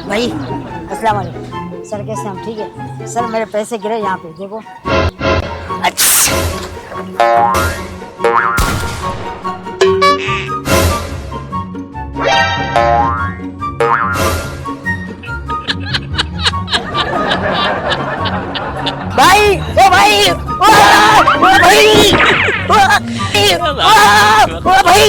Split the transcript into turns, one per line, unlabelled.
भाई अस्सलाम वालेकुम सर, कैसे हम? ठीक है सर, मेरे पैसे गिरे यहाँ पे देखो। भाई ओ भाई ओ भाई ओ भाई ओ भाई